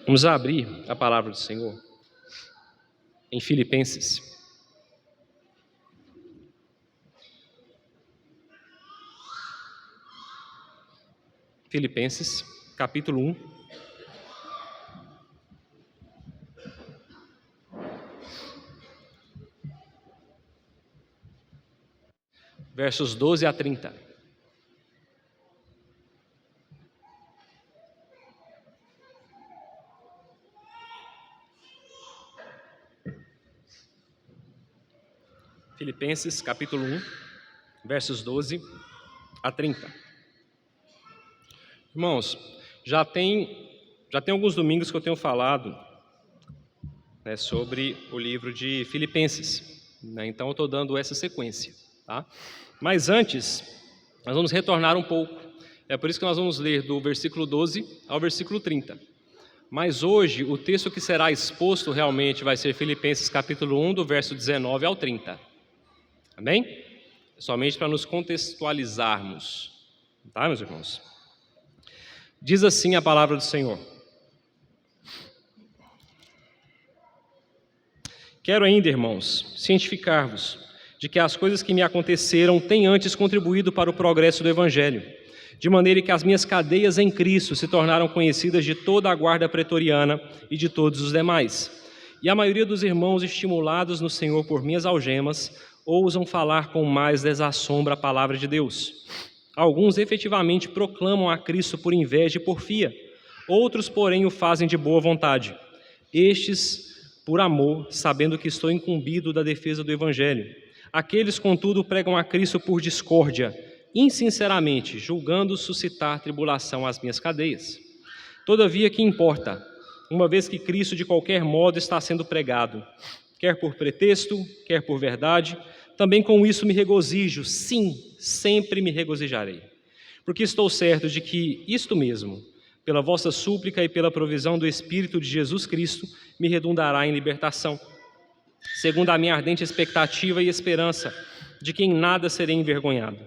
Vamos abrir a palavra do Senhor em Filipenses. Filipenses, capítulo 1. Versos 12 a 30. Filipenses, capítulo 1, versos 12 a 30. Irmãos, já tem alguns domingos que eu tenho falado, sobre o livro de Filipenses, então eu estou dando essa sequência, tá? Mas antes, nós vamos retornar um pouco, é por isso que nós vamos ler do versículo 12 ao versículo 30. Mas hoje, o texto que será exposto realmente vai ser Filipenses capítulo 1, do verso 19 ao 30. Amém? Somente para nos contextualizarmos, tá, meus irmãos? Diz assim a palavra do Senhor: quero ainda, irmãos, cientificar-vos de que as coisas que me aconteceram têm antes contribuído para o progresso do Evangelho, de maneira que as minhas cadeias em Cristo se tornaram conhecidas de toda a guarda pretoriana e de todos os demais. E a maioria dos irmãos, estimulados no Senhor por minhas algemas, ousam falar com mais desassombro a palavra de Deus. Alguns efetivamente proclamam a Cristo por inveja e porfia, outros, porém, o fazem de boa vontade. Estes, por amor, sabendo que estou incumbido da defesa do Evangelho. Aqueles, contudo, pregam a Cristo por discórdia, insinceramente, julgando suscitar tribulação às minhas cadeias. Todavia, que importa, uma vez que Cristo de qualquer modo está sendo pregado, quer por pretexto, quer por verdade, também com isso me regozijo, sim, sempre me regozijarei. Porque estou certo de que isto mesmo, pela vossa súplica e pela provisão do Espírito de Jesus Cristo, me redundará em libertação, segundo a minha ardente expectativa e esperança, de que em nada serei envergonhado.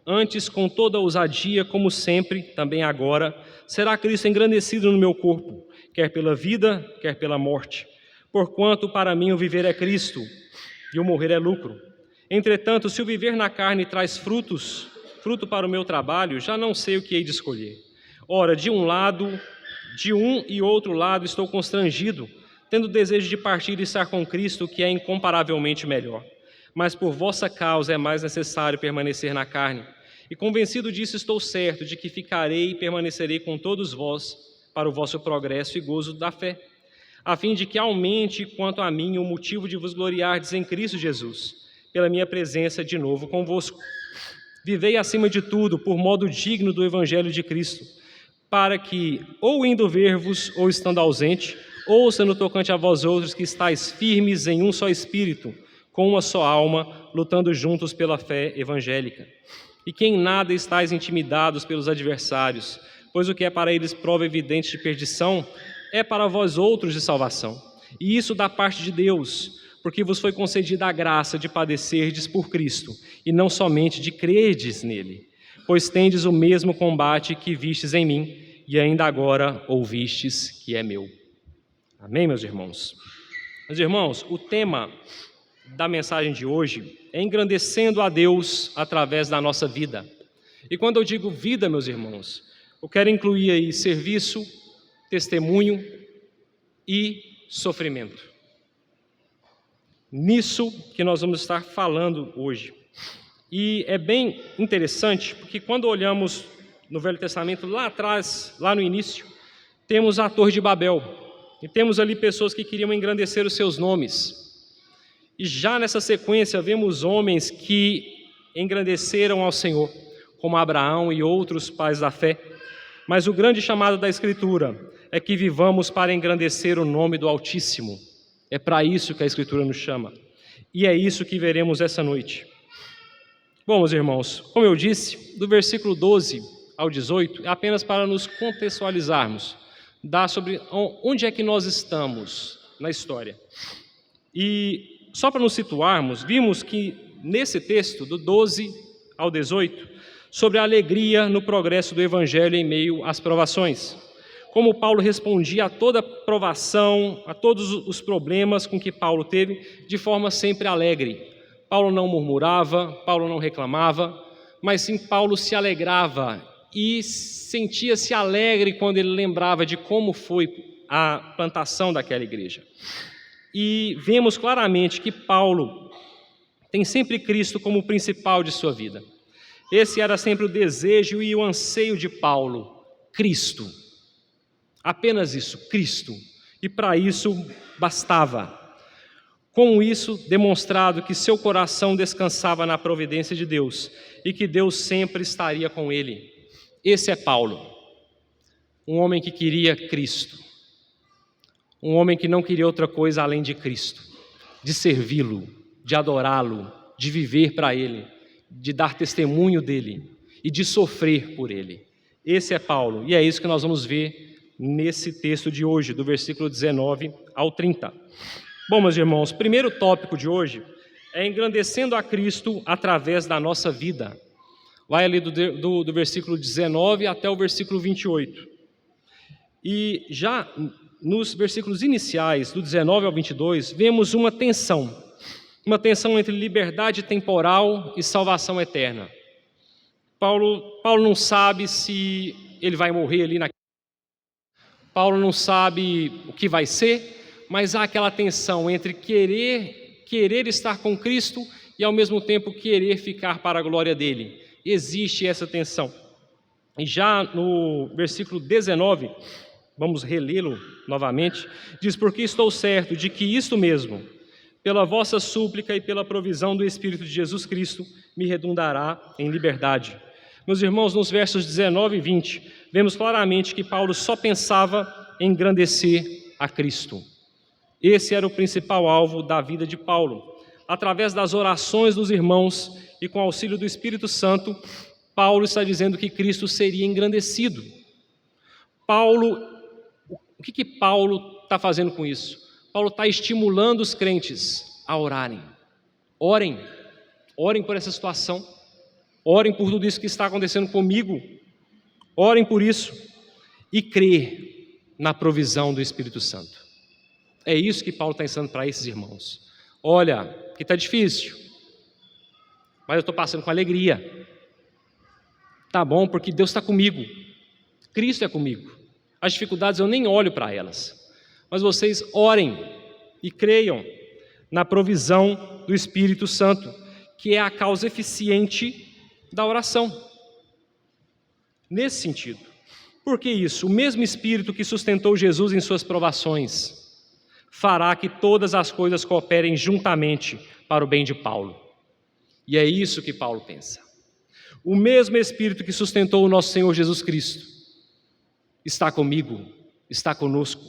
Antes, com toda ousadia, como sempre, também agora, será Cristo engrandecido no meu corpo, quer pela vida, quer pela morte. Porquanto para mim o viver é Cristo e o morrer é lucro. Entretanto, se o viver na carne traz fruto para o meu trabalho, já não sei o que hei de escolher. Ora, de um e outro lado estou constrangido, tendo desejo de partir e estar com Cristo, que é incomparavelmente melhor. Mas por vossa causa é mais necessário permanecer na carne. E convencido disso, estou certo de que ficarei e permanecerei com todos vós para o vosso progresso e gozo da fé, a fim de que aumente quanto a mim o motivo de vos gloriardes em Cristo Jesus, pela minha presença de novo convosco. Vivei acima de tudo por modo digno do Evangelho de Cristo, para que, ou indo ver-vos, ou estando ausente, ouça no tocante a vós outros que estáis firmes em um só espírito, com uma só alma, lutando juntos pela fé evangélica. E que em nada estáis intimidados pelos adversários, pois o que é para eles prova evidente de perdição, é para vós outros de salvação. E isso da parte de Deus, porque vos foi concedida a graça de padecerdes por Cristo, e não somente de crerdes nele, pois tendes o mesmo combate que vistes em mim, e ainda agora ouvistes que é meu. Amém, meus irmãos? Meus irmãos, o tema da mensagem de hoje é engrandecendo a Deus através da nossa vida. E quando eu digo vida, meus irmãos, eu quero incluir aí serviço, testemunho e sofrimento. Nisso que nós vamos estar falando hoje. E é bem interessante, porque quando olhamos no Velho Testamento, lá atrás, lá no início, temos a Torre de Babel, e temos ali pessoas que queriam engrandecer os seus nomes. E já nessa sequência, vemos homens que engrandeceram ao Senhor, como Abraão e outros pais da fé. Mas o grande chamado da Escritura é que vivamos para engrandecer o nome do Altíssimo. É para isso que a Escritura nos chama. E é isso que veremos essa noite. Bom, meus irmãos, como eu disse, do versículo 12 ao 18, é apenas para nos contextualizarmos, dar sobre onde é que nós estamos na história. E só para nos situarmos, vimos que nesse texto, do 12 ao 18, sobre a alegria no progresso do Evangelho em meio às provações. como Paulo respondia a toda provação, a todos os problemas com que Paulo teve, de forma sempre alegre. Paulo não murmurava, Paulo não reclamava, mas sim Paulo se alegrava e sentia-se alegre quando ele lembrava de como foi a plantação daquela igreja. E vemos claramente que Paulo tem sempre Cristo como o principal de sua vida. Esse era sempre o desejo e o anseio de Paulo, Cristo. Apenas isso, Cristo. E para isso bastava. Com isso, demonstrado que seu coração descansava na providência de Deus e que Deus sempre estaria com ele. Esse é Paulo, um homem que queria Cristo, um homem que não queria outra coisa além de Cristo, de servi-lo, de adorá-lo, de viver para ele, de dar testemunho dele e de sofrer por ele. Esse é Paulo, e é isso que nós vamos ver nesse texto de hoje, do versículo 19 ao 30. Bom, meus irmãos, o primeiro tópico de hoje é engrandecendo a Cristo através da nossa vida. Vai ali do versículo 19 até o versículo 28. E já nos versículos iniciais, do 19 ao 22, vemos uma tensão entre liberdade temporal e salvação eterna. Paulo não sabe se ele vai morrer ali naquele. Paulo não sabe o que vai ser, mas há aquela tensão entre querer estar com Cristo e ao mesmo tempo querer ficar para a glória dele. Existe essa tensão. E já no versículo 19, vamos relê-lo novamente, diz: porque estou certo de que isto mesmo, pela vossa súplica e pela provisão do Espírito de Jesus Cristo, me redundará em liberdade. Meus irmãos, nos versos 19 e 20, vemos claramente que Paulo só pensava em engrandecer a Cristo. Esse era o principal alvo da vida de Paulo. Através das orações dos irmãos e com auxílio do Espírito Santo, Paulo está dizendo que Cristo seria engrandecido. O que Paulo está fazendo com isso? Paulo está estimulando os crentes a orarem. Orem por essa situação. Orem por tudo isso que está acontecendo comigo. Orem por isso e crer na provisão do Espírito Santo. É isso que Paulo está ensinando para esses irmãos. Olha, que está difícil, mas eu estou passando com alegria. Tá bom, porque Deus está comigo. Cristo é comigo. As dificuldades eu nem olho para elas. Mas vocês orem e creiam na provisão do Espírito Santo, que é a causa eficiente da oração. Nesse sentido. Por que isso? O mesmo Espírito que sustentou Jesus em suas provações fará que todas as coisas cooperem juntamente para o bem de Paulo. E é isso que Paulo pensa. O mesmo Espírito que sustentou o nosso Senhor Jesus Cristo está comigo, está conosco.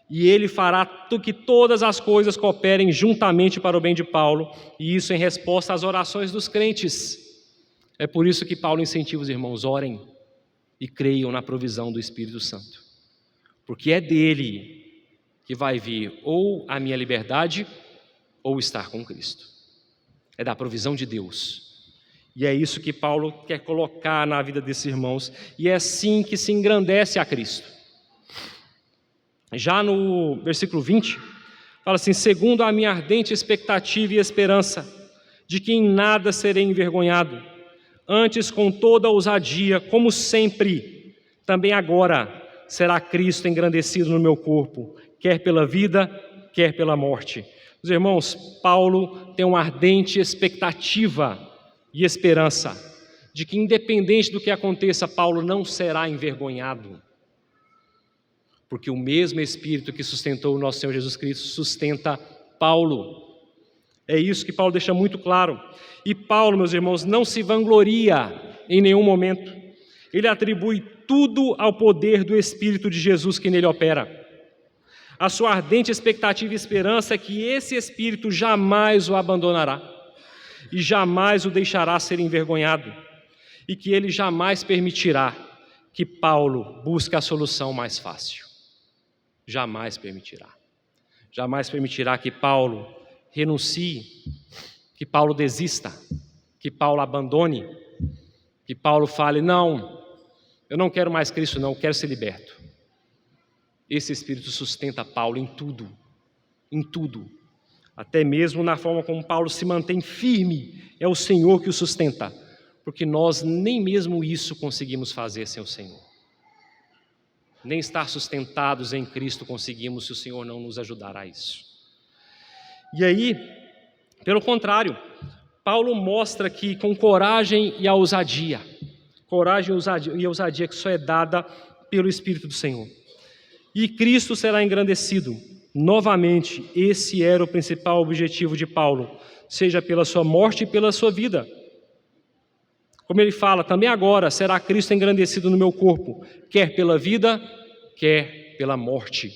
E Ele fará que todas as coisas cooperem juntamente para o bem de Paulo, e isso em resposta às orações dos crentes. É por isso que Paulo incentiva os irmãos: orem e creiam na provisão do Espírito Santo. Porque é dele que vai vir ou a minha liberdade ou estar com Cristo. É da provisão de Deus. E é isso que Paulo quer colocar na vida desses irmãos. E é assim que se engrandece a Cristo. Já no versículo 20, fala assim: segundo a minha ardente expectativa e esperança, de que em nada serei envergonhado, antes com toda ousadia, como sempre, também agora será Cristo engrandecido no meu corpo, quer pela vida, quer pela morte. Os irmãos, Paulo tem uma ardente expectativa e esperança de que, independente do que aconteça, Paulo não será envergonhado, porque o mesmo Espírito que sustentou o nosso Senhor Jesus Cristo sustenta Paulo. É isso que Paulo deixa muito claro. E Paulo, meus irmãos, não se vangloria em nenhum momento. Ele atribui tudo ao poder do Espírito de Jesus que nele opera. A sua ardente expectativa e esperança é que esse Espírito jamais o abandonará e jamais o deixará ser envergonhado, e que ele jamais permitirá que Paulo busque a solução mais fácil. Jamais permitirá. Jamais permitirá que Paulo renuncie, que Paulo desista, que Paulo abandone, que Paulo fale: não, eu não quero mais Cristo não, eu quero ser liberto. Esse Espírito sustenta Paulo em tudo. Até mesmo na forma como Paulo se mantém firme, é o Senhor que o sustenta, porque nós nem mesmo isso conseguimos fazer sem o Senhor. Nem estar sustentados em Cristo conseguimos se o Senhor não nos ajudar a isso. E aí, pelo contrário, Paulo mostra que com coragem e ousadia que só é dada pelo Espírito do Senhor. E Cristo será engrandecido. Novamente, esse era o principal objetivo de Paulo, seja pela sua morte e pela sua vida. Como ele fala, também agora será Cristo engrandecido no meu corpo, quer pela vida, quer pela morte.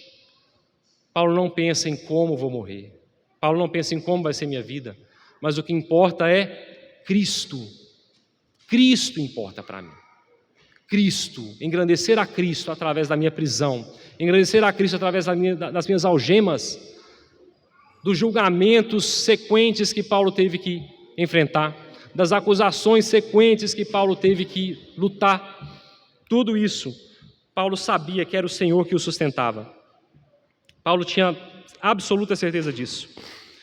Paulo não pensa em como vou morrer. Paulo não pensa em como vai ser minha vida. Mas o que importa é Cristo. Cristo importa para mim. Cristo, engrandecer a Cristo através da minha prisão, engrandecer a Cristo através das minhas algemas, dos julgamentos sequentes que Paulo teve que enfrentar, das acusações sequentes que Paulo teve que lutar. Tudo isso, Paulo sabia que era o Senhor que o sustentava. Paulo tinha absoluta certeza disso.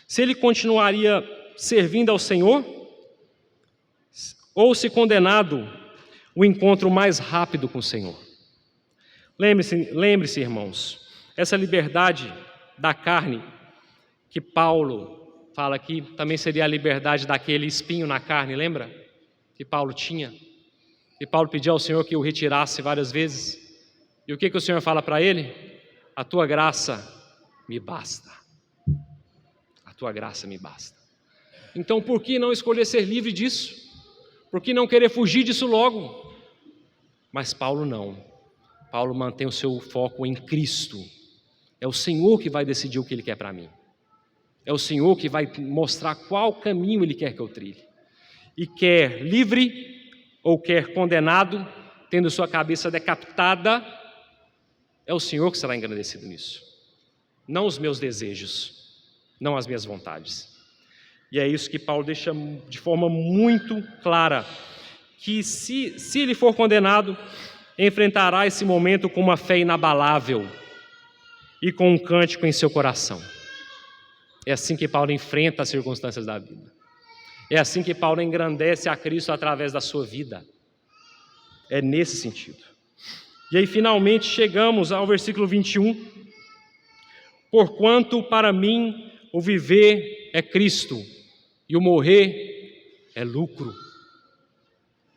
Se ele continuaria servindo ao Senhor, ou se condenado, o encontro mais rápido com o Senhor. Lembre-se, irmãos, essa liberdade da carne que Paulo fala aqui, também seria a liberdade daquele espinho na carne, lembra? Que Paulo tinha. E Paulo pediu ao Senhor que o retirasse várias vezes. E o que o Senhor fala para ele? A tua graça me basta. A tua graça me basta. Então, por que não escolher ser livre disso? Por que não querer fugir disso logo? Mas Paulo não. Paulo mantém o seu foco em Cristo. É o Senhor que vai decidir o que Ele quer para mim. É o Senhor que vai mostrar qual caminho Ele quer que eu trilhe. E quer livre ou quer condenado, tendo sua cabeça decapitada, é o Senhor que será engrandecido nisso. Não os meus desejos, não as minhas vontades. E é isso que Paulo deixa de forma muito clara, que se ele for condenado, enfrentará esse momento com uma fé inabalável e com um cântico em seu coração. É assim que Paulo enfrenta as circunstâncias da vida. É assim que Paulo engrandece a Cristo através da sua vida. É nesse sentido. E aí finalmente chegamos ao versículo 21. Porquanto para mim o viver é Cristo e o morrer é lucro.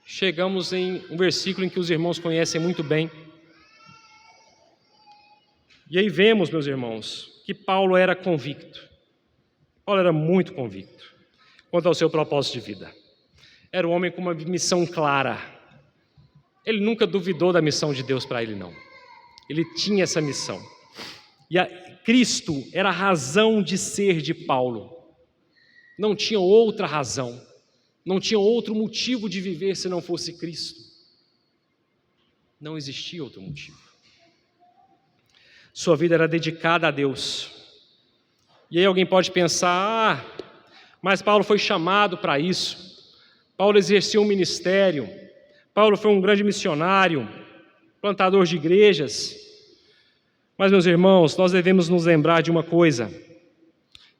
Chegamos em um versículo em que os irmãos conhecem muito bem. E aí vemos, meus irmãos, que Paulo era convicto. Paulo era muito convicto quanto ao seu propósito de vida. Era um homem com uma missão clara. Ele nunca duvidou da missão de Deus para ele, não. Ele tinha essa missão. E Cristo era a razão de ser de Paulo. Não tinha outra razão. Não tinha outro motivo de viver se não fosse Cristo. Não existia outro motivo. Sua vida era dedicada a Deus. E aí alguém pode pensar, mas Paulo foi chamado para isso. Paulo exerceu um ministério. Paulo foi um grande missionário, plantador de igrejas. Mas, meus irmãos, nós devemos nos lembrar de uma coisa.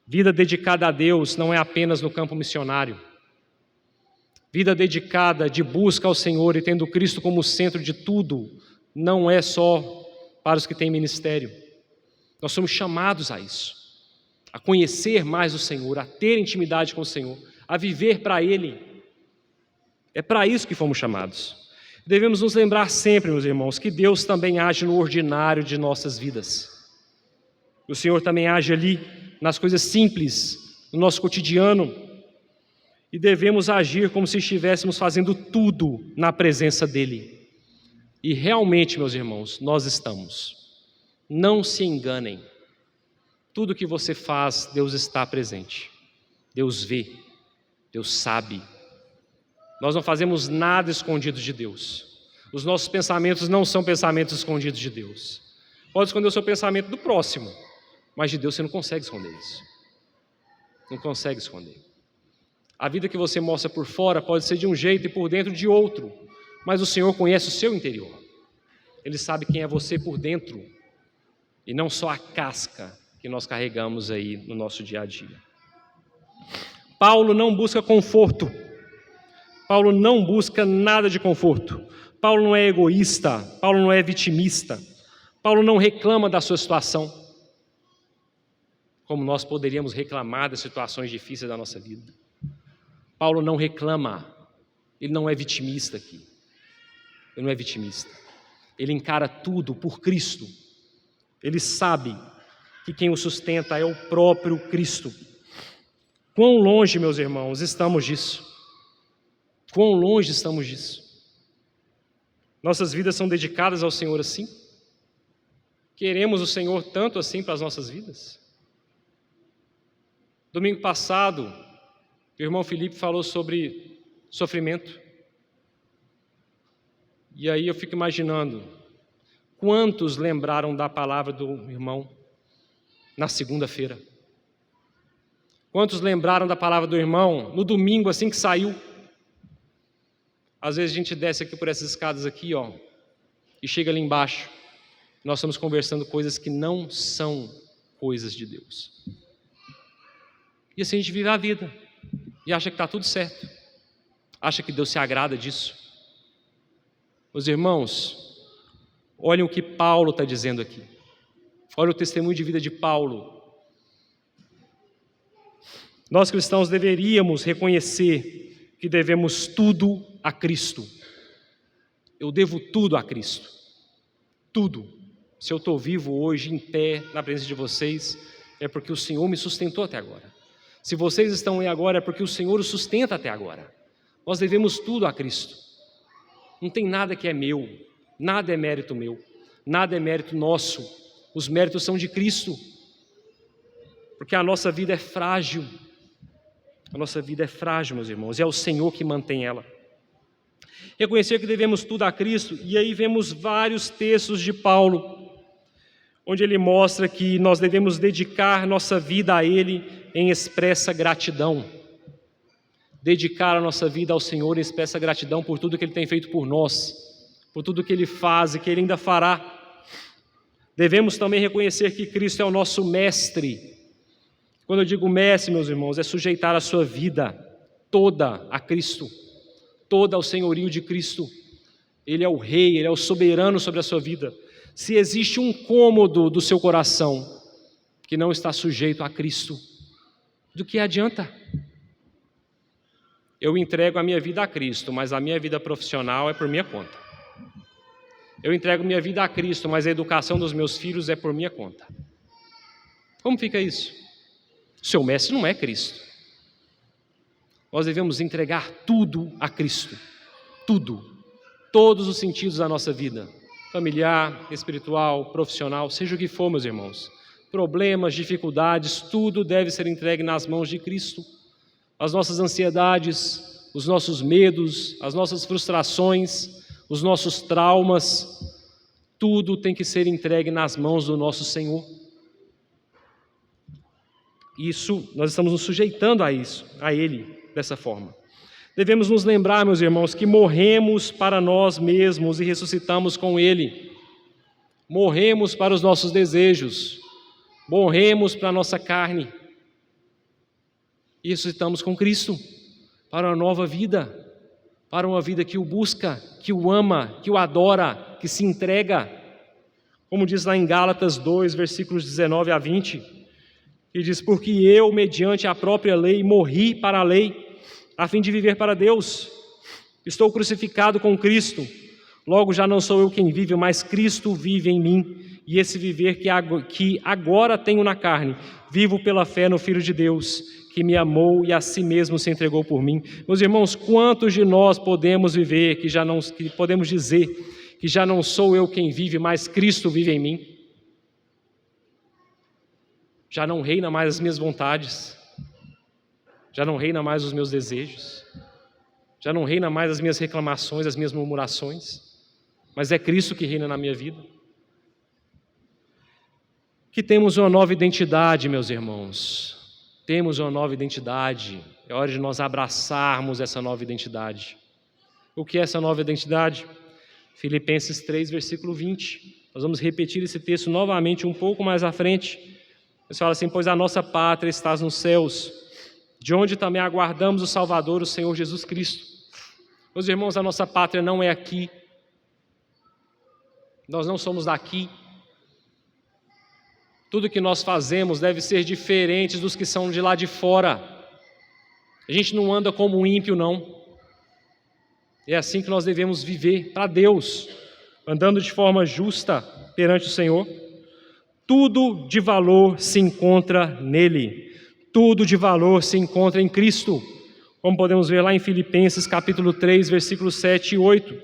Vida dedicada a Deus não é apenas no campo missionário. Vida dedicada de busca ao Senhor e tendo Cristo como centro de tudo, não é só para os que têm ministério. Nós somos chamados a isso, a conhecer mais o Senhor, a ter intimidade com o Senhor, a viver para Ele. É para isso que fomos chamados. Devemos nos lembrar sempre, meus irmãos, que Deus também age no ordinário de nossas vidas. O Senhor também age ali nas coisas simples, no nosso cotidiano. E devemos agir como se estivéssemos fazendo tudo na presença dEle. E realmente, meus irmãos, nós estamos. Não se enganem. Tudo que você faz, Deus está presente. Deus vê. Deus sabe. Nós não fazemos nada escondido de Deus. Os nossos pensamentos não são pensamentos escondidos de Deus. Pode esconder o seu pensamento do próximo, mas de Deus você não consegue esconder isso. Não consegue esconder. A vida que você mostra por fora pode ser de um jeito e por dentro de outro, mas o Senhor conhece o seu interior. Ele sabe quem é você por dentro. e não só a casca que nós carregamos aí no nosso dia a dia. Paulo não busca conforto. Paulo não busca nada de conforto. Paulo não é egoísta. Paulo não é vitimista. Paulo não reclama da sua situação, como nós poderíamos reclamar das situações difíceis da nossa vida. Paulo não reclama. Ele não é vitimista aqui. Ele não é vitimista. Ele encara tudo por Cristo. Ele sabe que quem o sustenta é o próprio Cristo. Quão longe, meus irmãos, estamos disso? Quão longe estamos disso? Nossas vidas são dedicadas ao Senhor assim? Queremos o Senhor tanto assim para as nossas vidas? Domingo passado, o irmão Felipe falou sobre sofrimento. E aí eu fico imaginando, quantos lembraram da palavra do irmão na segunda-feira? Quantos lembraram da palavra do irmão no domingo, assim que saiu? Às vezes a gente desce aqui por essas escadas aqui, ó, e chega ali embaixo. Nós estamos conversando coisas que não são coisas de Deus. E assim a gente vive a vida e acha que está tudo certo. Acha que Deus se agrada disso. Meus irmãos, olhem o que Paulo está dizendo aqui. Olha o testemunho de vida de Paulo. Nós cristãos deveríamos reconhecer que devemos tudo a Cristo. Eu devo tudo a Cristo. Tudo. Se eu estou vivo hoje, em pé, na presença de vocês, é porque o Senhor me sustentou até agora. Se vocês estão aí agora, é porque o Senhor os sustenta até agora. Nós devemos tudo a Cristo. Não tem nada que é meu, nada é mérito meu, nada é mérito nosso. Os méritos são de Cristo. Porque a nossa vida é frágil. A nossa vida é frágil, meus irmãos, e é o Senhor que mantém ela. Reconhecer que devemos tudo a Cristo, e aí vemos vários textos de Paulo, onde ele mostra que nós devemos dedicar nossa vida a Ele em expressa gratidão. Dedicar a nossa vida ao Senhor em expressa gratidão por tudo que Ele tem feito por nós, por tudo que Ele faz e que Ele ainda fará. Devemos também reconhecer que Cristo é o nosso mestre. Quando eu digo mestre, meus irmãos, é sujeitar a sua vida toda a Cristo, toda ao senhorio de Cristo. Ele é o rei, Ele é o soberano sobre a sua vida. Se existe um cômodo do seu coração que não está sujeito a Cristo, do que adianta? Eu entrego a minha vida a Cristo, mas a minha vida profissional é por minha conta. Eu entrego minha vida a Cristo, mas a educação dos meus filhos é por minha conta. Como fica isso? O seu mestre não é Cristo. Nós devemos entregar tudo a Cristo. Tudo. Todos os sentidos da nossa vida. Familiar, espiritual, profissional, seja o que for, meus irmãos. Problemas, dificuldades, tudo deve ser entregue nas mãos de Cristo. As nossas ansiedades, os nossos medos, as nossas frustrações, os nossos traumas, tudo tem que ser entregue nas mãos do nosso Senhor. Isso, nós estamos nos sujeitando a isso, a Ele, dessa forma. Devemos nos lembrar, meus irmãos, que morremos para nós mesmos e ressuscitamos com Ele. Morremos para os nossos desejos, morremos para a nossa carne e ressuscitamos com Cristo para uma nova vida, para uma vida que o busca, que o ama, que o adora, que se entrega. Como diz lá em Gálatas 2, versículos 19 a 20, que diz: porque eu, mediante a própria lei, morri para a lei, a fim de viver para Deus. Estou crucificado com Cristo, logo já não sou eu quem vive, mas Cristo vive em mim. E esse viver que agora tenho na carne, vivo pela fé no Filho de Deus, que me amou e a si mesmo se entregou por mim. Meus irmãos, quantos de nós podemos viver, que podemos dizer que já não sou eu quem vive, mas Cristo vive em mim? Já não reina mais as minhas vontades, já não reina mais os meus desejos, já não reina mais as minhas reclamações, as minhas murmurações, mas é Cristo que reina na minha vida. Que temos uma nova identidade, meus irmãos, temos uma nova identidade, é hora de nós abraçarmos essa nova identidade. O que é essa nova identidade? Filipenses 3, versículo 20, Nós vamos repetir esse texto novamente um pouco mais à frente. Ele fala assim: pois a nossa pátria está nos céus, de onde também aguardamos o Salvador, o Senhor Jesus Cristo. Meus irmãos, a nossa pátria não é aqui. Nós não somos daqui. Tudo que nós fazemos deve ser diferente dos que são de lá de fora. A gente não anda como um ímpio, não. É assim que nós devemos viver para Deus, andando de forma justa perante o Senhor. Tudo de valor se encontra nele. Tudo de valor se encontra em Cristo. Como podemos ver lá em Filipenses capítulo 3, versículos 7 e 8.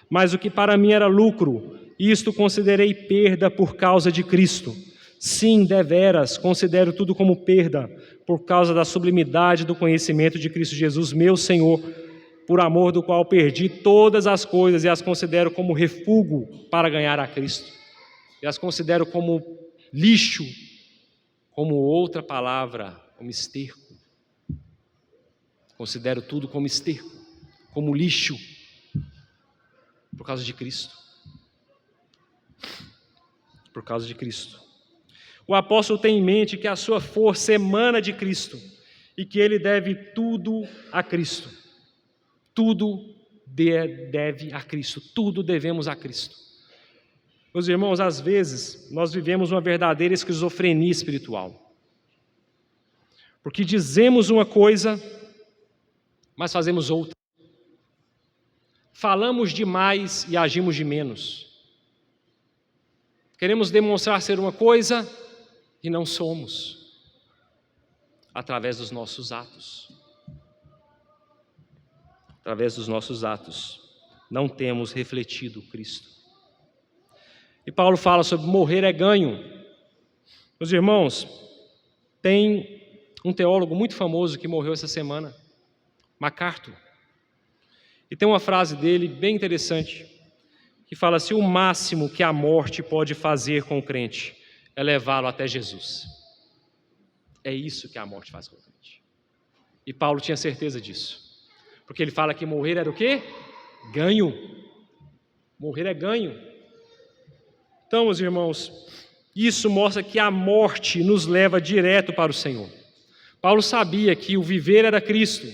Mas o que para mim era lucro, isto considerei perda por causa de Cristo. Sim, deveras, considero tudo como perda, por causa da sublimidade do conhecimento de Cristo Jesus, meu Senhor, por amor do qual perdi todas as coisas e as considero como refúgio para ganhar a Cristo. E as considero como lixo, como outra palavra, como esterco. Considero tudo como esterco, como lixo, por causa de Cristo. Por causa de Cristo. O apóstolo tem em mente que a sua força emana de Cristo e que ele deve tudo a Cristo. Tudo deve a Cristo, tudo devemos a Cristo. Meus irmãos, às vezes nós vivemos uma verdadeira esquizofrenia espiritual. Porque dizemos uma coisa, mas fazemos outra. Falamos demais e agimos de menos. Queremos demonstrar ser uma coisa e não somos, através dos nossos atos. Através dos nossos atos, não temos refletido Cristo. E Paulo fala sobre morrer é ganho. Meus irmãos, tem um teólogo muito famoso que morreu essa semana, MacArthur. E tem uma frase dele bem interessante, que fala assim: o máximo que a morte pode fazer com o crente é levá-lo até Jesus. É isso que a morte faz com o crente. E Paulo tinha certeza disso. Porque ele fala que morrer era o quê? Ganho. Morrer é ganho. Então, meus irmãos, isso mostra que a morte nos leva direto para o Senhor. Paulo sabia que o viver era Cristo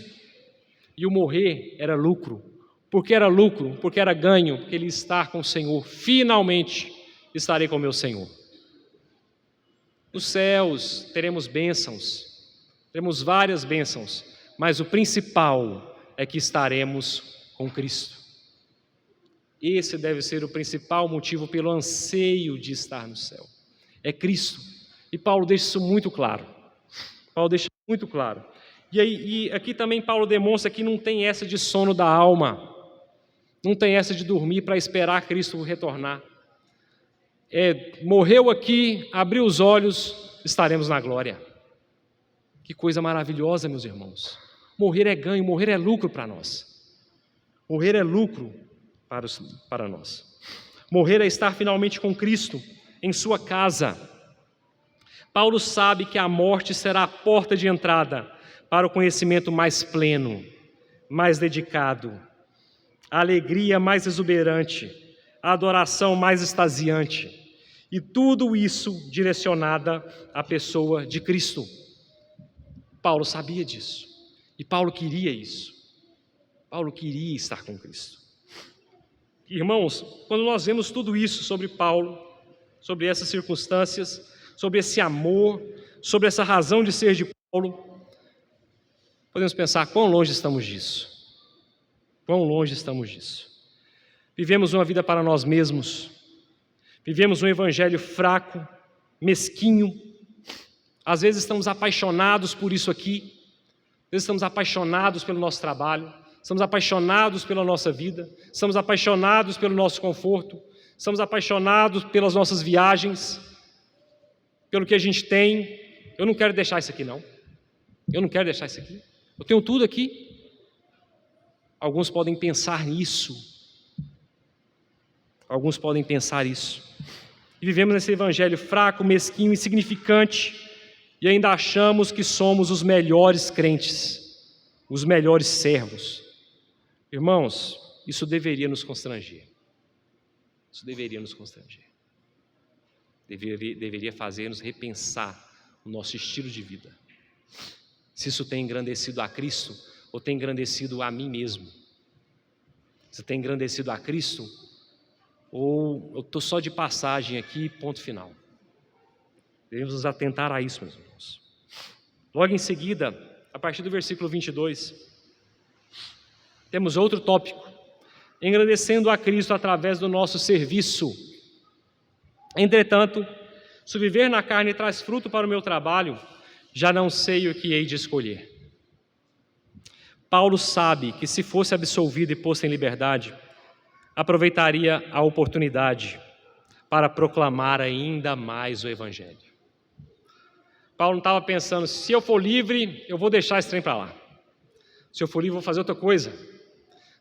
e o morrer era lucro. Por que era lucro? Porque era ganho, porque ele estar com o Senhor. Finalmente estarei com o meu Senhor. Nos céus teremos bênçãos, teremos várias bênçãos, mas o principal é que estaremos com Cristo. Esse deve ser o principal motivo pelo anseio de estar no céu. É Cristo. E Paulo deixa isso muito claro. Paulo deixa muito claro. E aqui também Paulo demonstra que não tem essa de sono da alma. Não tem essa de dormir para esperar Cristo retornar. Morreu aqui, abriu os olhos, estaremos na glória. Que coisa maravilhosa, meus irmãos. Morrer é ganho, morrer é lucro para nós. Morrer é lucro para nós. Morrer é estar finalmente com Cristo em sua casa. Paulo sabe que a morte será a porta de entrada para o conhecimento mais pleno, mais dedicado, a alegria mais exuberante, a adoração mais extasiante, e tudo isso direcionada à pessoa de Cristo. Paulo sabia disso, e Paulo queria isso. Paulo queria estar com Cristo. Irmãos, quando nós vemos tudo isso sobre Paulo, sobre essas circunstâncias, sobre esse amor, sobre essa razão de ser de Paulo, podemos pensar quão longe estamos disso. Quão longe estamos disso. Vivemos uma vida para nós mesmos. Vivemos um evangelho fraco, mesquinho. Às vezes estamos apaixonados por isso aqui. Às vezes estamos apaixonados pelo nosso trabalho. Estamos apaixonados pela nossa vida. Estamos apaixonados pelo nosso conforto. Estamos apaixonados pelas nossas viagens. Pelo que a gente tem. Eu não quero deixar isso aqui, não. Eu não quero deixar isso aqui. Eu tenho tudo aqui. Alguns podem pensar nisso. Alguns podem pensar isso. E vivemos nesse evangelho fraco, mesquinho, insignificante, e ainda achamos que somos os melhores crentes, os melhores servos. Irmãos, isso deveria nos constranger. Isso deveria nos constranger. deveria fazer-nos repensar o nosso estilo de vida. Se isso tem engrandecido a Cristo ou tem engrandecido a mim mesmo. Se tem engrandecido a Cristo ou eu estou só de passagem aqui, ponto final. Devemos nos atentar a isso, meus irmãos. Logo em seguida, a partir do versículo 22, temos outro tópico. Engrandecendo a Cristo através do nosso serviço. Entretanto, se viver na carne traz fruto para o meu trabalho, já não sei o que hei de escolher. Paulo sabe que se fosse absolvido e posto em liberdade, aproveitaria a oportunidade para proclamar ainda mais o Evangelho. Paulo não estava pensando, se eu for livre, eu vou deixar esse trem para lá. Se eu for livre, eu vou fazer outra coisa.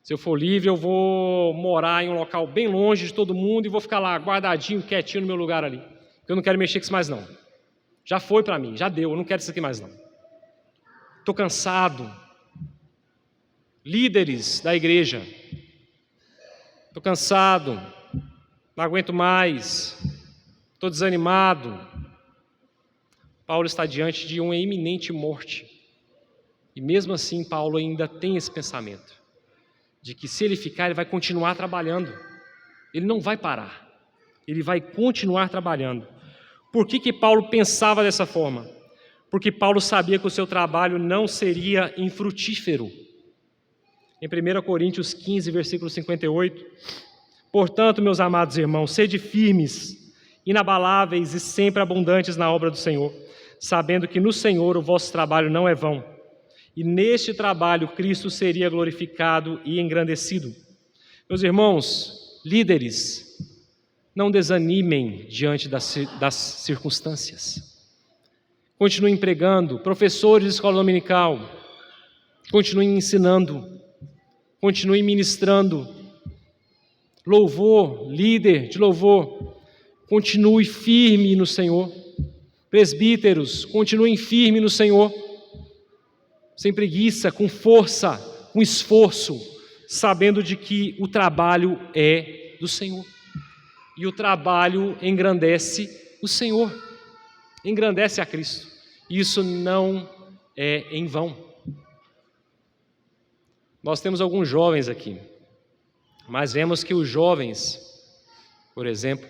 Se eu for livre, eu vou morar em um local bem longe de todo mundo e vou ficar lá guardadinho, quietinho no meu lugar ali. Eu não quero mexer com isso mais não. Já foi para mim, já deu, eu não quero isso aqui mais não. Estou cansado. Líderes da igreja. Estou cansado, não aguento mais, estou desanimado. Paulo está diante de uma iminente morte. E mesmo assim, Paulo ainda tem esse pensamento de que se ele ficar, ele vai continuar trabalhando. Ele não vai parar. Ele vai continuar trabalhando. Por que Paulo pensava dessa forma? Porque Paulo sabia que o seu trabalho não seria infrutífero. Em 1 Coríntios 15, versículo 58, portanto, meus amados irmãos, sede firmes, inabaláveis e sempre abundantes na obra do Senhor, sabendo que no Senhor o vosso trabalho não é vão, e neste trabalho Cristo seria glorificado e engrandecido. Meus irmãos, líderes, não desanimem diante das circunstâncias. Continuem pregando, professores de escola dominical, continuem ensinando, continue ministrando, louvor, líder de louvor, continue firme no Senhor, presbíteros, continuem firme no Senhor, sem preguiça, com força, com esforço, sabendo de que o trabalho é do Senhor, e o trabalho engrandece o Senhor, engrandece a Cristo, isso não é em vão. Nós temos alguns jovens aqui, mas vemos que os jovens, por exemplo,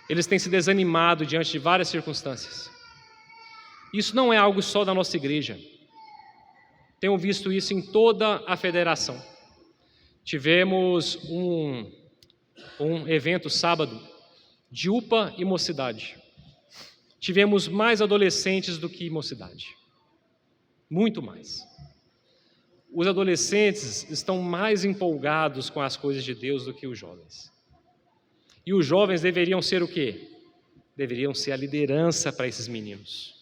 eles têm se desanimado diante de várias circunstâncias. Isso não é algo só da nossa igreja. Tenho visto isso em toda a federação. Tivemos um evento sábado de UPA e mocidade. Tivemos mais adolescentes do que mocidade. Muito mais. Os adolescentes estão mais empolgados com as coisas de Deus do que os jovens. E os jovens deveriam ser o quê? Deveriam ser a liderança para esses meninos.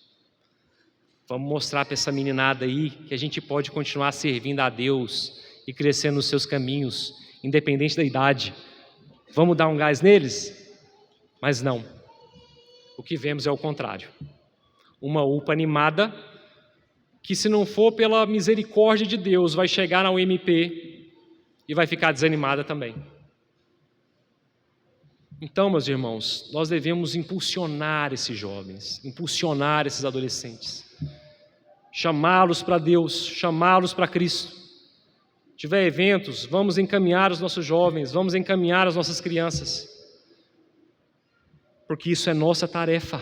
Vamos mostrar para essa meninada aí que a gente pode continuar servindo a Deus e crescendo nos seus caminhos, independente da idade. Vamos dar um gás neles? Mas não. O que vemos é o contrário. Uma UPA animada, que se não for pela misericórdia de Deus, vai chegar na UMP e vai ficar desanimada também. Então, meus irmãos, nós devemos impulsionar esses jovens, impulsionar esses adolescentes, chamá-los para Deus, chamá-los para Cristo. Se tiver eventos, vamos encaminhar os nossos jovens, vamos encaminhar as nossas crianças, porque isso é nossa tarefa.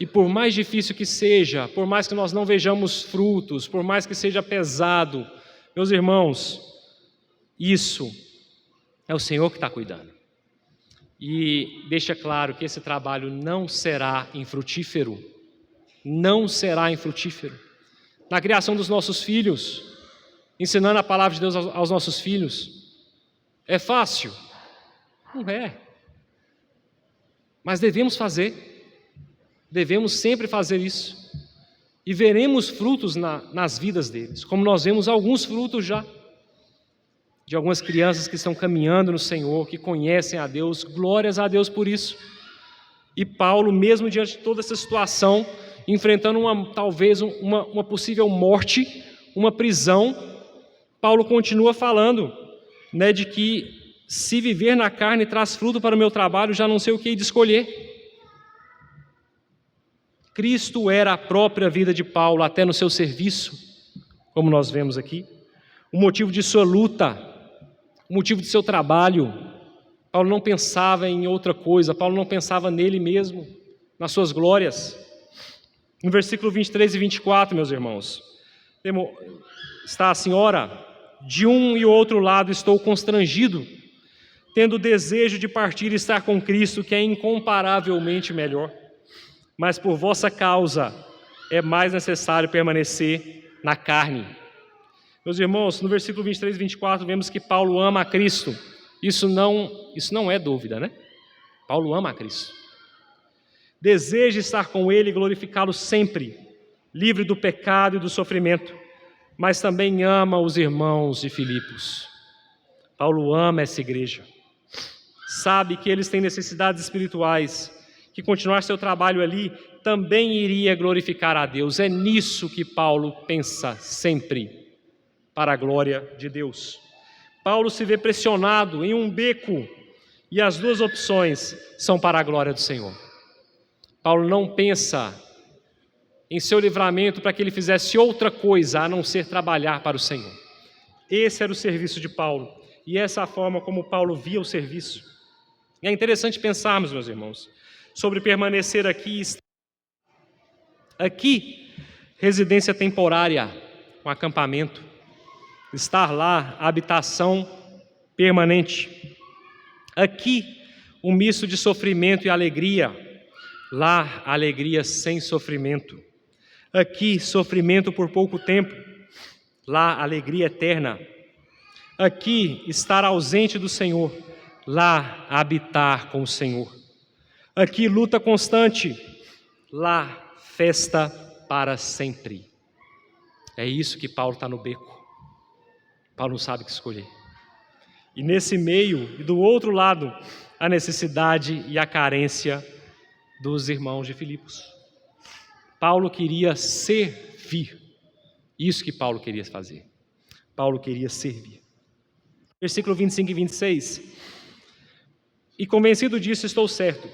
E por mais difícil que seja, por mais que nós não vejamos frutos, por mais que seja pesado, meus irmãos, isso é o Senhor que está cuidando. E deixa claro que esse trabalho não será infrutífero. Não será infrutífero. Na criação dos nossos filhos, ensinando a palavra de Deus aos nossos filhos, é fácil? Não é. Mas devemos fazer. Devemos sempre fazer isso. E veremos frutos nas vidas deles, como nós vemos alguns frutos já. De algumas crianças que estão caminhando no Senhor, que conhecem a Deus, glórias a Deus por isso. E Paulo, mesmo diante de toda essa situação, enfrentando talvez uma possível morte, uma prisão, Paulo continua falando, de que se viver na carne traz fruto para o meu trabalho, já não sei o que hei de escolher. Cristo era a própria vida de Paulo, até no seu serviço, como nós vemos aqui, o motivo de sua luta, o motivo de seu trabalho. Paulo não pensava em outra coisa, Paulo não pensava nele mesmo, nas suas glórias. No versículo 23 e 24, meus irmãos, está assim: ora, de um e outro lado estou constrangido, tendo o desejo de partir e estar com Cristo, que é incomparavelmente melhor. Mas por vossa causa é mais necessário permanecer na carne. Meus irmãos, no versículo 23 e 24, vemos que Paulo ama a Cristo. Isso não é dúvida, né? Paulo ama a Cristo. Deseja estar com Ele e glorificá-lo sempre, livre do pecado e do sofrimento, mas também ama os irmãos de Filipos. Paulo ama essa igreja. Sabe que eles têm necessidades espirituais, que continuar seu trabalho ali também iria glorificar a Deus. É nisso que Paulo pensa sempre, para a glória de Deus. Paulo se vê pressionado em um beco e as duas opções são para a glória do Senhor. Paulo não pensa em seu livramento para que ele fizesse outra coisa a não ser trabalhar para o Senhor. Esse era o serviço de Paulo e essa é a forma como Paulo via o serviço. E é interessante pensarmos, meus irmãos, sobre permanecer aqui. Aqui, residência temporária, um acampamento. Estar lá, habitação permanente. Aqui, um misto de sofrimento e alegria. Lá, alegria sem sofrimento. Aqui, sofrimento por pouco tempo. Lá, alegria eterna. Aqui, estar ausente do Senhor. Lá, habitar com o Senhor. Aqui, luta constante. Lá, festa para sempre. É isso que Paulo está no beco. Paulo não sabe o que escolher. E nesse meio, e do outro lado, a necessidade e a carência dos irmãos de Filipos. Paulo queria servir. Isso que Paulo queria fazer. Paulo queria servir. Versículo 25 e 26. E convencido disso, estou certo,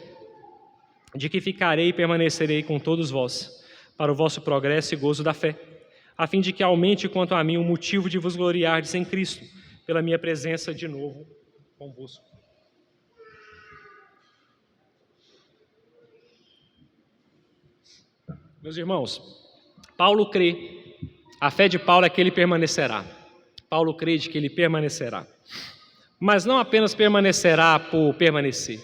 de que ficarei e permanecerei com todos vós, para o vosso progresso e gozo da fé, a fim de que aumente quanto a mim o motivo de vos gloriardes em Cristo, pela minha presença de novo convosco. Meus irmãos, Paulo crê, a fé de Paulo é que ele permanecerá. Paulo crê de que ele permanecerá. Mas não apenas permanecerá por permanecer,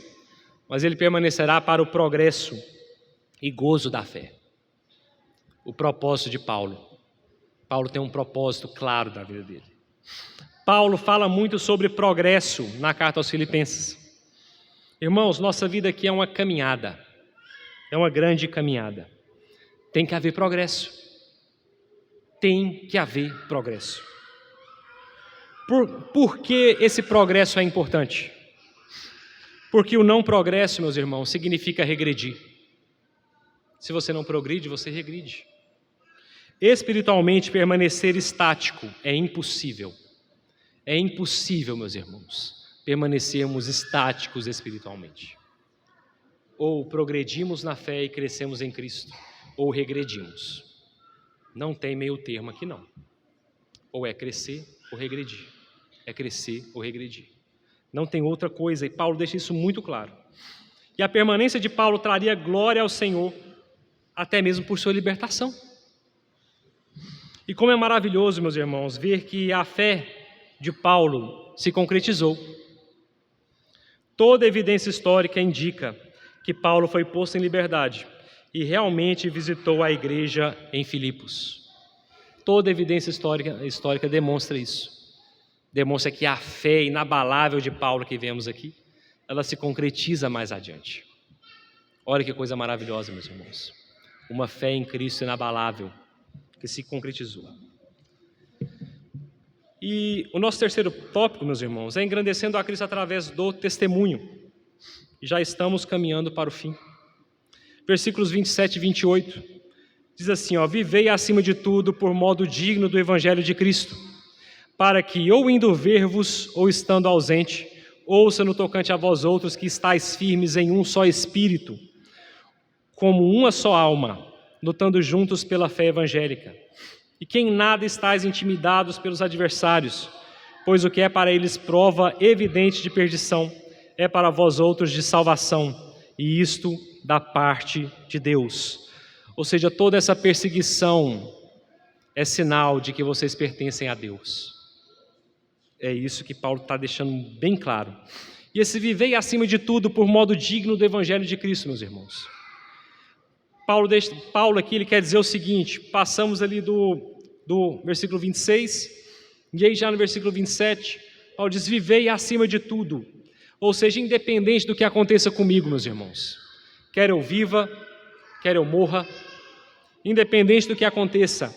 mas ele permanecerá para o progresso e gozo da fé. O propósito de Paulo. Paulo tem um propósito claro da vida dele. Paulo fala muito sobre progresso na carta aos Filipenses. Irmãos, nossa vida aqui é uma caminhada. É uma grande caminhada. Tem que haver progresso. Tem que haver progresso. Por que esse progresso é importante? Porque o não progresso, meus irmãos, significa regredir. Se você não progride, você regride. Espiritualmente, permanecer estático é impossível. É impossível, meus irmãos, permanecermos estáticos espiritualmente. Ou progredimos na fé e crescemos em Cristo, ou regredimos. Não tem meio termo aqui não. Ou é crescer ou regredir. É crescer ou regredir. Não tem outra coisa, e Paulo deixa isso muito claro. E a permanência de Paulo traria glória ao Senhor, até mesmo por sua libertação. E como é maravilhoso, meus irmãos, ver que a fé de Paulo se concretizou. Toda evidência histórica indica que Paulo foi posto em liberdade e realmente visitou a igreja em Filipos. Toda evidência histórica demonstra isso. Demonstra que a fé inabalável de Paulo que vemos aqui, ela se concretiza mais adiante. Olha que coisa maravilhosa, meus irmãos. Uma fé em Cristo inabalável que se concretizou. E o nosso terceiro tópico, meus irmãos, é engrandecendo a Cristo através do testemunho. E já estamos caminhando para o fim. Versículos 27 e 28, diz assim, vivei acima de tudo por modo digno do Evangelho de Cristo, para que, ou indo ver-vos, ou estando ausente, ouça no tocante a vós outros que estáis firmes em um só Espírito, como uma só alma, lutando juntos pela fé evangélica, e que em nada estáis intimidados pelos adversários, pois o que é para eles prova evidente de perdição, é para vós outros de salvação, e isto da parte de Deus. Ou seja, toda essa perseguição é sinal de que vocês pertencem a Deus. É isso que Paulo está deixando bem claro. E esse vivei acima de tudo por modo digno do Evangelho de Cristo, meus irmãos. Paulo aqui ele quer dizer o seguinte, passamos ali do versículo 26, e aí já no versículo 27, Paulo diz, vivei acima de tudo, ou seja, independente do que aconteça comigo, meus irmãos, quer eu viva, quer eu morra, independente do que aconteça,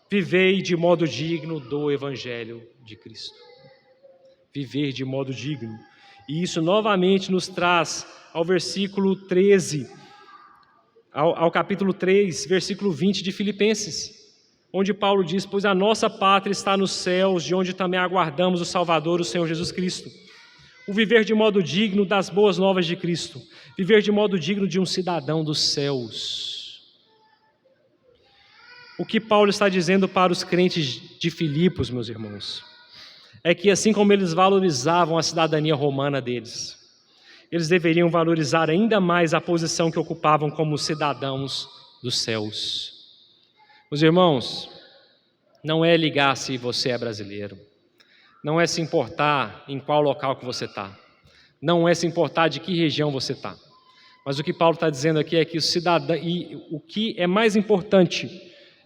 vivei de modo digno do Evangelho de Cristo. Viver de modo digno. E isso novamente nos traz ao versículo 13, ao capítulo 3, versículo 20 de Filipenses, onde Paulo diz, pois a nossa pátria está nos céus, de onde também aguardamos o Salvador, o Senhor Jesus Cristo. O viver de modo digno das boas novas de Cristo, viver de modo digno de um cidadão dos céus. O que Paulo está dizendo para os crentes de Filipos, meus irmãos, é que assim como eles valorizavam a cidadania romana deles, eles deveriam valorizar ainda mais a posição que ocupavam como cidadãos dos céus. Meus irmãos, não é ligar se você é brasileiro, não é se importar em qual local que você está, não é se importar de que região você está, mas o que Paulo está dizendo aqui é que o que é mais importante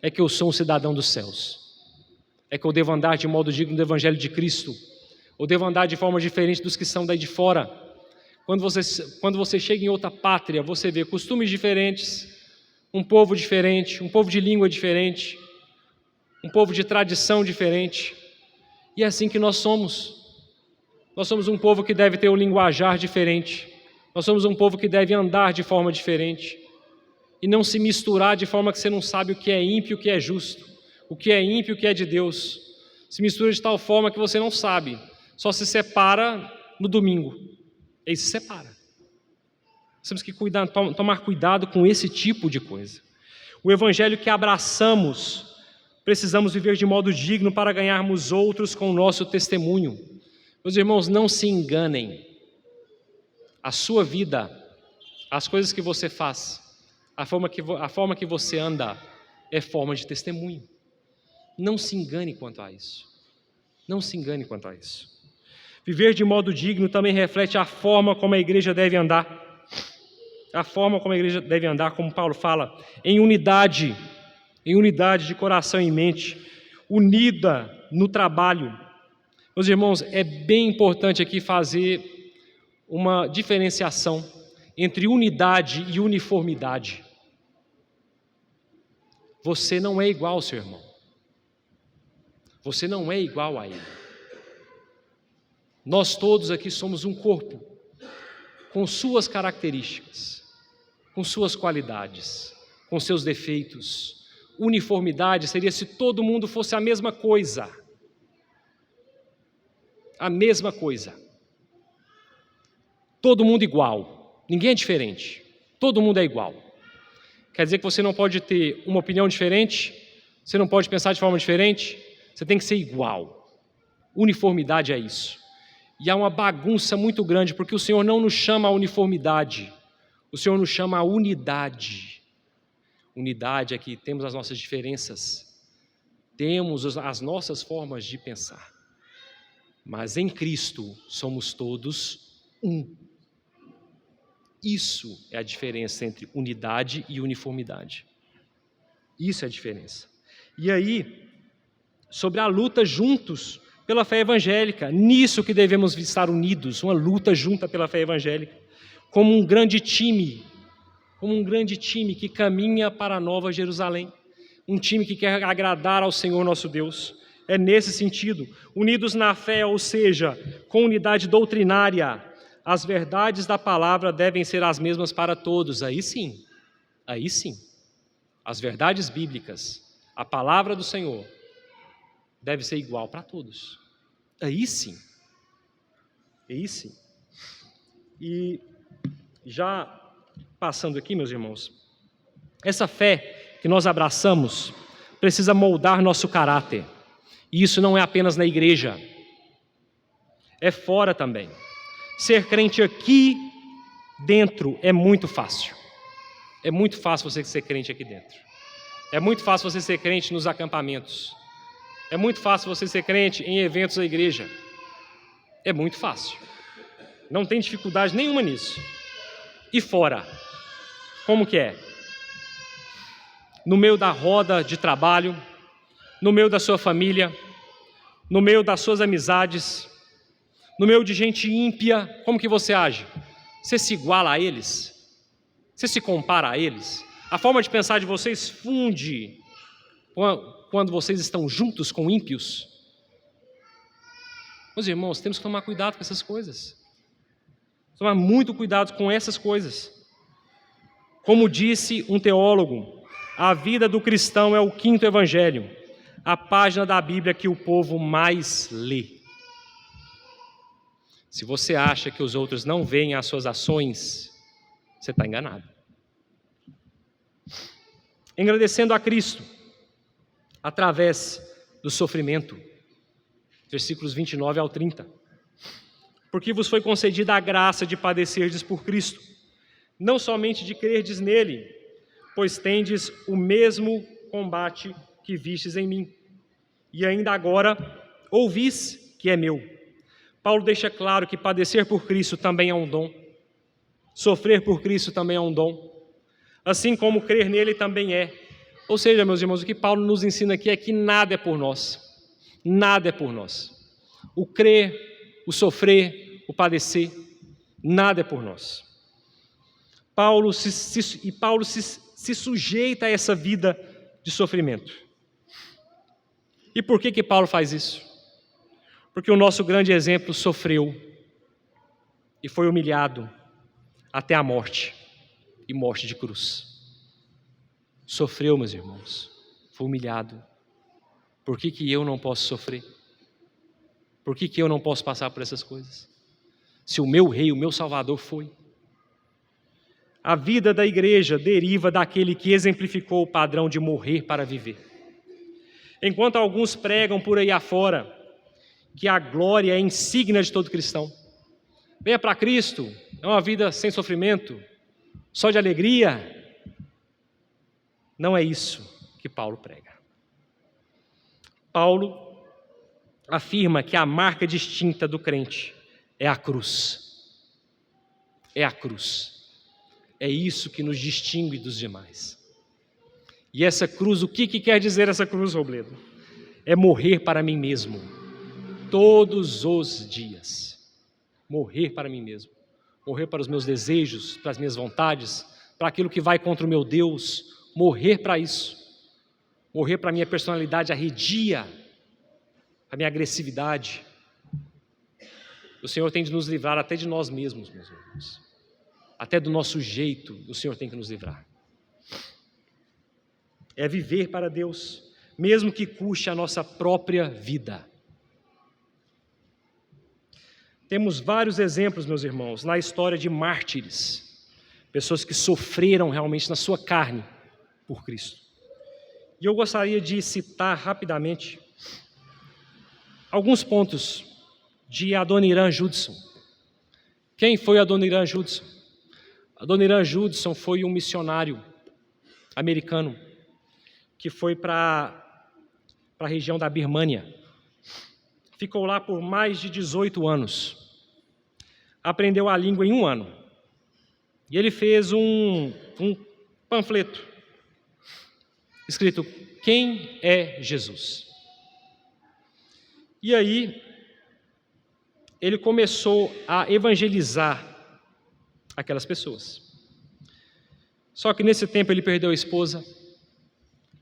é que eu sou um cidadão dos céus, é que eu devo andar de modo digno do Evangelho de Cristo, ou devo andar de forma diferente dos que são daí de fora. Quando você chega em outra pátria, você vê costumes diferentes, um povo diferente, um povo de língua diferente, um povo de tradição diferente, e é assim que nós somos. Nós somos um povo que deve ter um linguajar diferente, nós somos um povo que deve andar de forma diferente, e não se misturar de forma que você não sabe o que é ímpio e o que é justo, o que é ímpio e o que é de Deus. Se mistura de tal forma que você não sabe, só se separa no domingo, e se separa. Temos que tomar cuidado com esse tipo de coisa. O evangelho que abraçamos, precisamos viver de modo digno para ganharmos outros com o nosso testemunho. Meus irmãos, não se enganem. A sua vida, as coisas que você faz, a forma que você anda, é forma de testemunho. Não se engane quanto a isso. Não se engane quanto a isso. Viver de modo digno também reflete a forma como a igreja deve andar. A forma como a igreja deve andar, como Paulo fala, em unidade de coração e mente, unida no trabalho. Meus irmãos, é bem importante aqui fazer uma diferenciação entre unidade e uniformidade. Você não é igual ao seu irmão. Você não é igual a ele. Nós todos aqui somos um corpo, com suas características, com suas qualidades, com seus defeitos. Uniformidade seria se todo mundo fosse a mesma coisa. A mesma coisa. Todo mundo igual. Ninguém é diferente. Todo mundo é igual. Quer dizer que você não pode ter uma opinião diferente, você não pode pensar de forma diferente, você tem que ser igual. Uniformidade é isso. E há uma bagunça muito grande, porque o Senhor não nos chama a uniformidade, o Senhor nos chama a unidade. Unidade é que temos as nossas diferenças, temos as nossas formas de pensar, mas em Cristo somos todos um. Isso é a diferença entre unidade e uniformidade. Isso é a diferença. E aí, sobre a luta juntos pela fé evangélica, nisso que devemos estar unidos, uma luta junta pela fé evangélica, como um grande time que caminha para a Nova Jerusalém, um time que quer agradar ao Senhor nosso Deus. É nesse sentido, unidos na fé, ou seja, com unidade doutrinária, as verdades da palavra devem ser as mesmas para todos. Aí sim, as verdades bíblicas, a palavra do Senhor, deve ser igual para todos. Aí sim. E já passando aqui, meus irmãos, Essa fé que nós abraçamos precisa moldar nosso caráter. E isso não é apenas na igreja, é fora também. Ser crente aqui dentro é muito fácil. É muito fácil você ser crente aqui dentro. É muito fácil você ser crente nos acampamentos. É muito fácil você ser crente em eventos da igreja. É muito fácil. Não tem dificuldade nenhuma nisso. E fora? Como que é? No meio da roda de trabalho, no meio da sua família, no meio das suas amizades, no meio de gente ímpia, como que você age? Você se iguala a eles? Você se compara a eles? A forma de pensar de vocês funde quando vocês estão juntos com ímpios? Meus irmãos, temos que tomar cuidado com essas coisas. Tomar muito cuidado com essas coisas. Como disse um teólogo, a vida do cristão é o 5º evangelho, a página da Bíblia que o povo mais lê. Se você acha que os outros não veem as suas ações, você está enganado. Engrandecendo a Cristo, através do sofrimento. Versículos 29 ao 30. Porque vos foi concedida a graça de padecerdes por Cristo, não somente de crerdes nele, pois tendes o mesmo combate que vistes em mim, e ainda agora ouvis que é meu. Paulo deixa claro que padecer por Cristo também é um dom, sofrer por Cristo também é um dom, assim como crer nele também é. Ou seja, meus irmãos, o que Paulo nos ensina aqui é que nada é por nós, nada é por nós. O crer, o sofrer, o padecer, nada é por nós. Paulo se sujeita a essa vida de sofrimento. E por que Paulo faz isso? Porque o nosso grande exemplo sofreu e foi humilhado até a morte, e morte de cruz. Sofreu, meus irmãos, foi humilhado. Por que eu não posso sofrer? Por que eu não posso passar por essas coisas? Se o meu rei, o meu salvador foi. A vida da igreja deriva daquele que exemplificou o padrão de morrer para viver. Enquanto alguns pregam por aí afora que a glória é insígnia de todo cristão. Venha para Cristo, é uma vida sem sofrimento, só de alegria. Não é isso que Paulo prega. Paulo afirma que a marca distinta do crente é a cruz. É a cruz. É isso que nos distingue dos demais. E essa cruz, o que quer dizer essa cruz, Robledo? É morrer para mim mesmo, todos os dias. Morrer para mim mesmo. Morrer para os meus desejos, para as minhas vontades, para aquilo que vai contra o meu Deus. Morrer para isso. Morrer para a minha personalidade arredia, a minha agressividade. O Senhor tem de nos livrar até de nós mesmos, meus irmãos. Até do nosso jeito, o Senhor tem que nos livrar. É viver para Deus, mesmo que custe a nossa própria vida. Temos vários exemplos, meus irmãos, na história de mártires, pessoas que sofreram realmente na sua carne por Cristo. E eu gostaria de citar rapidamente alguns pontos de Adoniran Judson. Quem foi Adoniran Judson? Adoniran Judson foi um missionário americano que foi para a região da Birmânia. Ficou lá por mais de 18 anos. Aprendeu a língua em 1 ano. E ele fez um panfleto escrito: Quem é Jesus? E aí ele começou a evangelizar aquelas pessoas. Só que nesse tempo ele perdeu a esposa,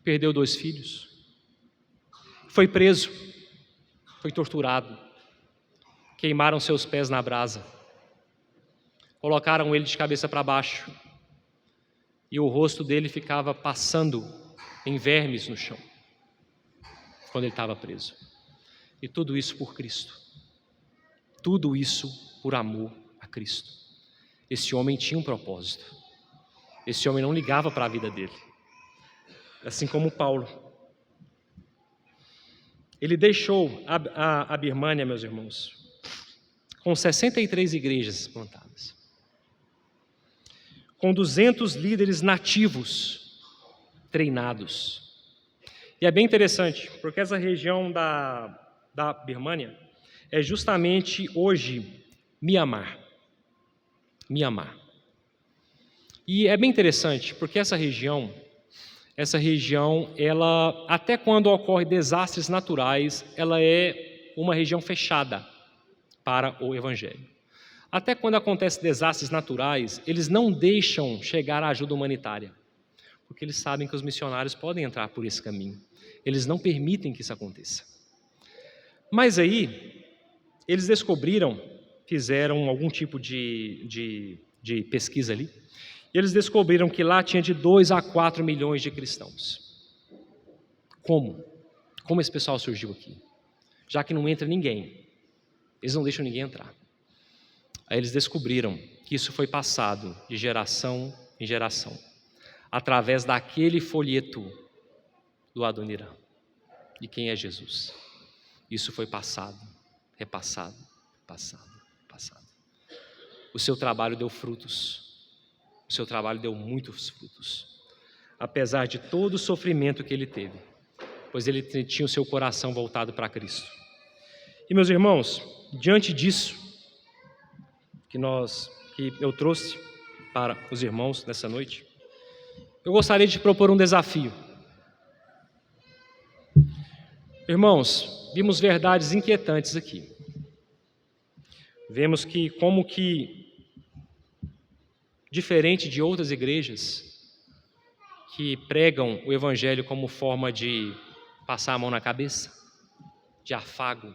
perdeu 2 filhos, foi preso, foi torturado, queimaram seus pés na brasa, colocaram ele de cabeça para baixo e o rosto dele ficava passando em vermes no chão, quando ele estava preso. E tudo isso por Cristo, tudo isso por amor a Cristo. Esse homem tinha um propósito, esse homem não ligava para a vida dele, assim como Paulo. Ele deixou a Birmânia, meus irmãos, com 63 igrejas plantadas, com 200 líderes nativos treinados. E é bem interessante, porque essa região da Birmânia é justamente hoje Mianmar. E é bem interessante, porque essa região, ela, até quando ocorrem desastres naturais, ela é uma região fechada para o Evangelho. Até quando acontecem desastres naturais, eles não deixam chegar a ajuda humanitária, porque eles sabem que os missionários podem entrar por esse caminho. Eles não permitem que isso aconteça. Mas aí, eles descobriram, fizeram algum tipo de pesquisa ali, e eles descobriram que lá tinha de 2 a 4 milhões de cristãos. Como? Como esse pessoal surgiu aqui? Já que não entra ninguém, eles não deixam ninguém entrar. Aí eles descobriram que isso foi passado de geração em geração, através daquele folheto do Adoniram, de quem é Jesus. Isso foi passado, repassado, passado. O seu trabalho deu frutos. O seu trabalho deu muitos frutos, apesar de todo o sofrimento que ele teve, pois ele tinha o seu coração voltado para Cristo. E, meus irmãos, diante disso que eu trouxe para os irmãos nessa noite, eu gostaria de propor um desafio. Irmãos, vimos verdades inquietantes aqui. Vemos que, diferente de outras igrejas que pregam o Evangelho como forma de passar a mão na cabeça, de afago,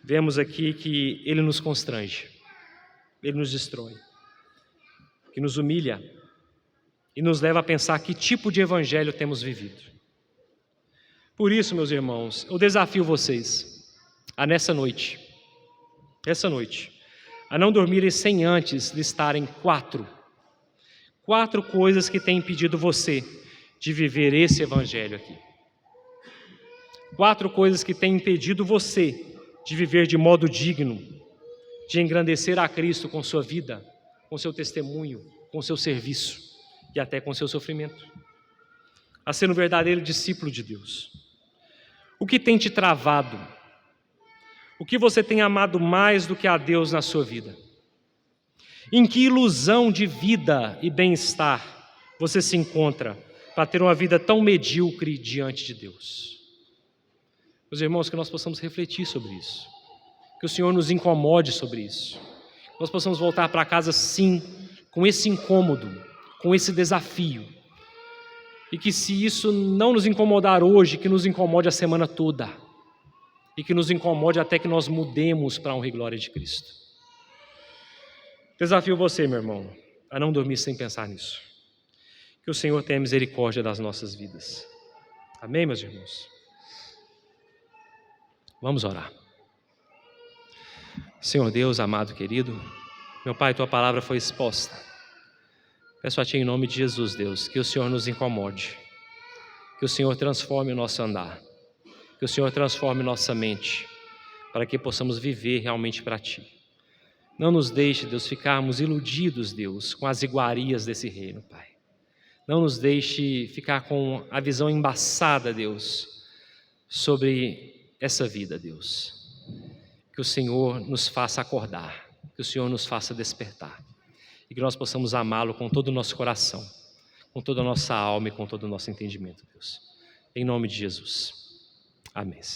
vemos aqui que ele nos constrange, ele nos destrói, que nos humilha e nos leva a pensar que tipo de Evangelho temos vivido. Por isso, meus irmãos, eu desafio vocês a nessa noite, a não dormirem sem antes listarem 4 coisas que têm impedido você de viver esse Evangelho aqui. 4 coisas que têm impedido você de viver de modo digno, de engrandecer a Cristo com sua vida, com seu testemunho, com seu serviço e até com seu sofrimento, a ser um verdadeiro discípulo de Deus. O que tem te travado? O que você tem amado mais do que a Deus na sua vida? Em que ilusão de vida e bem-estar você se encontra para ter uma vida tão medíocre diante de Deus? Meus irmãos, que nós possamos refletir sobre isso, que o Senhor nos incomode sobre isso, que nós possamos voltar para casa sim, com esse incômodo, com esse desafio, e que se isso não nos incomodar hoje, que nos incomode a semana toda, e que nos incomode até que nós mudemos para a honra e glória de Cristo. Desafio você, meu irmão, a não dormir sem pensar nisso. Que o Senhor tenha misericórdia das nossas vidas. Amém, meus irmãos? Vamos orar. Senhor Deus, amado, querido, meu Pai, Tua palavra foi exposta. Peço a Ti em nome de Jesus, Deus, que o Senhor nos incomode, que o Senhor transforme o nosso andar, que o Senhor transforme nossa mente, para que possamos viver realmente para Ti. Não nos deixe, Deus, ficarmos iludidos, Deus, com as iguarias desse reino, Pai. Não nos deixe ficar com a visão embaçada, Deus, sobre essa vida, Deus. Que o Senhor nos faça acordar, que o Senhor nos faça despertar, e que nós possamos amá-lo com todo o nosso coração, com toda a nossa alma e com todo o nosso entendimento, Deus. Em nome de Jesus. Amém, Senhor.